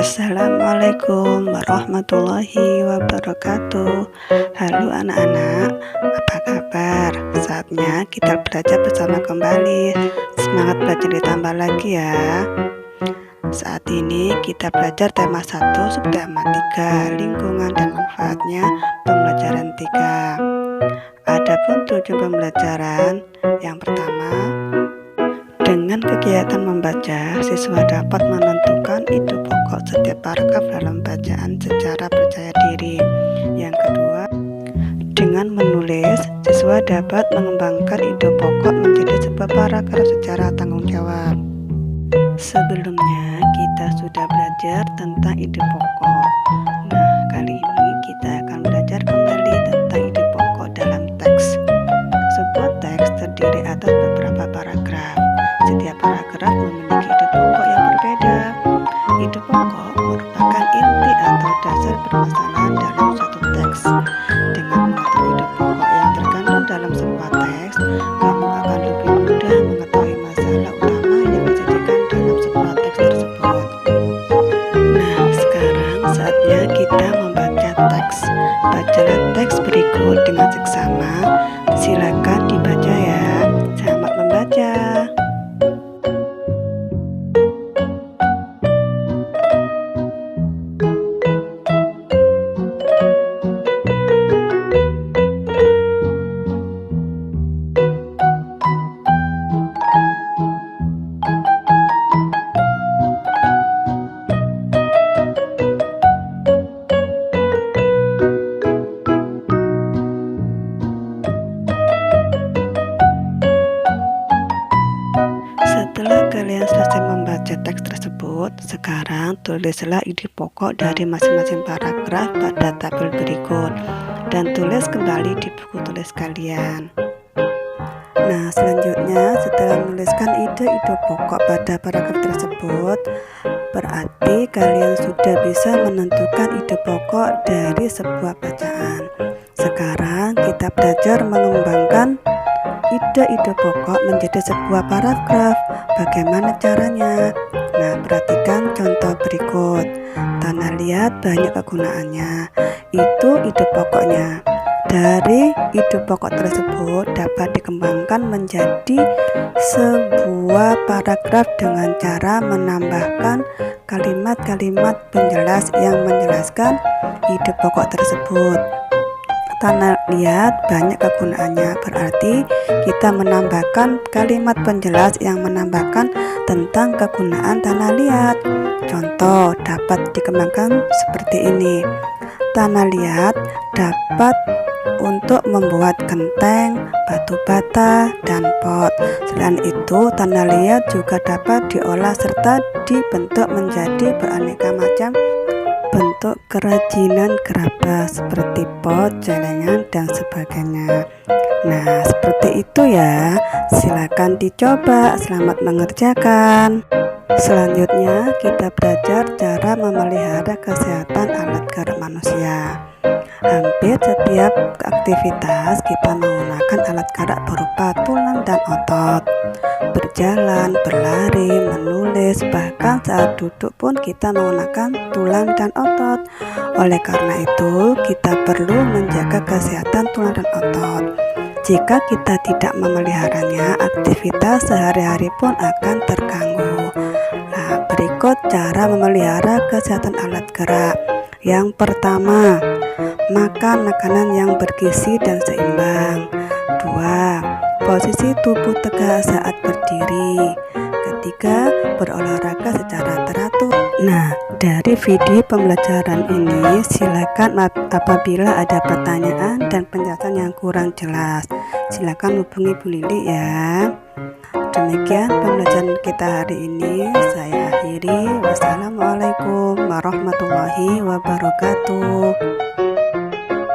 Assalamualaikum warahmatullahi wabarakatuh. Halo anak-anak, apa kabar? Saatnya kita belajar bersama kembali. Semangat belajar ditambah lagi ya. Saat ini kita belajar tema 1, subtema 3, lingkungan dan manfaatnya pembelajaran 3. Adapun tujuan pembelajaran yang pertama, dengan kegiatan membaca, siswa dapat menentukan ide pokok setiap paragraf dalam bacaan secara percaya diri. Yang kedua, dengan menulis, siswa dapat mengembangkan ide pokok menjadi sebuah paragraf secara tanggung jawab. Sebelumnya, kita sudah belajar tentang ide pokok. Nah, kali ini kita akan belajar kembali tentang ide pokok dalam teks. Sebuah teks terdiri atas beberapa paragraf. Setiap paragraf memiliki ide pokok yang berbeda. Ide pokok merupakan inti atau dasar permasalahan dalam suatu teks. Dengan mengetahui ide pokok yang terkandung dalam sebuah teks, kamu akan lebih mudah mengetahui masalah utama yang disajikan dalam sebuah teks tersebut. Nah, sekarang saatnya kita membaca teks. Bacalah teks berikut dengan seksama. Silakan dibaca ya. Selamat membaca. Setelah kalian selesai membaca teks tersebut, sekarang tulislah ide pokok dari masing-masing paragraf pada tabel berikut dan tulis kembali di buku tulis kalian. Nah, selanjutnya setelah menuliskan ide-ide pokok pada paragraf tersebut, berarti kalian sudah bisa menentukan ide pokok dari sebuah bacaan. Sekarang kita belajar mengembangkan ide-ide pokok menjadi sebuah paragraf. Bagaimana caranya? Nah, perhatikan contoh berikut. Tanah liat banyak kegunaannya. Itu ide pokoknya. Dari ide pokok tersebut dapat dikembangkan menjadi sebuah paragraf dengan cara menambahkan kalimat-kalimat penjelas yang menjelaskan ide pokok tersebut. Tanah liat banyak kegunaannya, berarti kita menambahkan kalimat penjelas yang menambahkan tentang kegunaan tanah liat. Contoh dapat dikembangkan seperti ini. Tanah liat dapat untuk membuat genteng, batu bata, dan pot. Selain itu, tanah liat juga dapat diolah serta dibentuk menjadi beraneka macam bentuk kerajinan gerabah seperti pot, celengan, dan sebagainya. Nah, seperti itu ya. Silakan dicoba. Selamat mengerjakan. Selanjutnya, kita belajar cara memelihara kesehatan alat gerak manusia. Hampir setiap aktivitas kita menggunakan alat gerak berupa tulang dan otot. Berjalan, berlari, menulis, bahkan saat duduk pun kita menggunakan tulang dan otot. Oleh karena itu, kita perlu menjaga kesehatan tulang dan otot. Jika kita tidak memeliharanya, aktivitas sehari-hari pun akan terganggu. Nah, berikut cara memelihara kesehatan alat gerak. Yang pertama, makan makanan yang bergizi dan seimbang. 2. Posisi tubuh tegak saat berdiri. Ketiga, berolahraga secara teratur. Nah, dari video pembelajaran ini, silakan apabila ada pertanyaan dan penjelasan yang kurang jelas, silakan hubungi Bu Lili ya. Demikian pembelajaran kita hari ini. Saya akhiri. Wassalamualaikum warahmatullahi wabarakatuh.